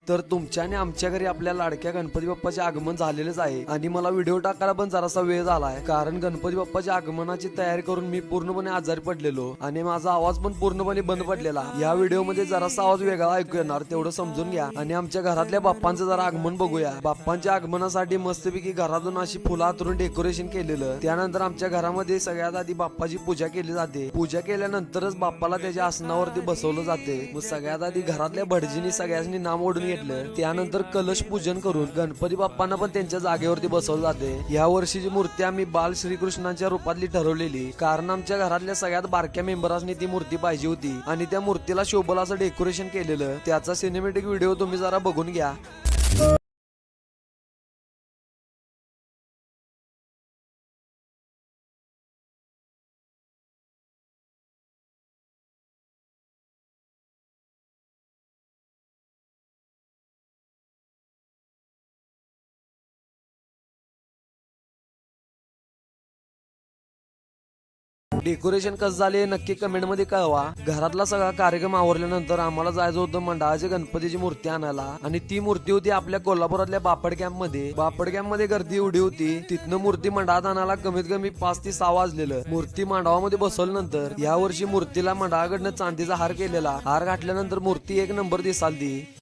तर तुमच्या आणि आमच्या घरी आपल्या लाडक्या गणपती बाप्पाचे आगमन झालेलेच आहे आणि मला व्हिडिओ टाकायला पण जरासा वेळ झालाय, कारण गणपती बाप्पाच्या आगमनाची तयारी करून मी पूर्णपणे आजारी पडलेलो आणि माझा आवाज पण पूर्णपणे बंद पडलेला. या व्हिडिओ मध्ये जरासा आवाज वेगळा ऐकू येणार, तेवढं समजून घ्या आणि आमच्या घरातल्या बाप्पांचं जरा आगमन बघूया. बाप्पांच्या आगमनासाठी मस्तपैकी घरातून अशी फुलं हातरून डेकोरेशन केलेलं. त्यानंतर आमच्या घरामध्ये सगळ्यात आधी बाप्पाची पूजा केली जाते. पूजा केल्यानंतरच बाप्पाला त्याच्या आसनावरती बसवलं जाते. मग सगळ्यात आधी घरातल्या भटजींनी सगळ्यांनी नाम ओढून घेतलं. त्यानंतर कलश पूजन करून गणपती बाप्पांना पण त्यांच्या जागेवरती बसवलं जाते. या वर्षीची मूर्ती आम्ही बाल श्रीकृष्णांच्या रूपातली ठरवलेली, कारण आमच्या घरातल्या सगळ्यात बारक्या मेंबरांनी ती मूर्ती पाहिजे होती आणि त्या मूर्तीला शोभल असं डेकोरेशन केलेलं. त्याचा सिनेमॅटिक व्हिडिओ तुम्ही जरा बघून घ्या. डेकोरेशन कसं झाले नक्की कमेंट मध्ये कळवा. घरातला सगळा कार्यक्रम आवरल्यानंतर आम्हाला जायचं होतं मंडळाच्या गणपतीची मूर्ती आणायला आणि ती मूर्ती होती आपल्या कोल्हापुरातल्या बापड कॅम्प मध्ये. बापड कॅम्प मध्ये गर्दी एवढी होती, तिथनं मूर्ती मंडळात आणायला कमीत कमी 5 ते 6 वाजलेलं. मूर्ती मांडवामध्ये बसवल्यानंतर या वर्षी मूर्तीला मंडळाकडनं चांदीचा हार केलेला. हार घातल्यानंतर मूर्ती एक नंबर दिसालती.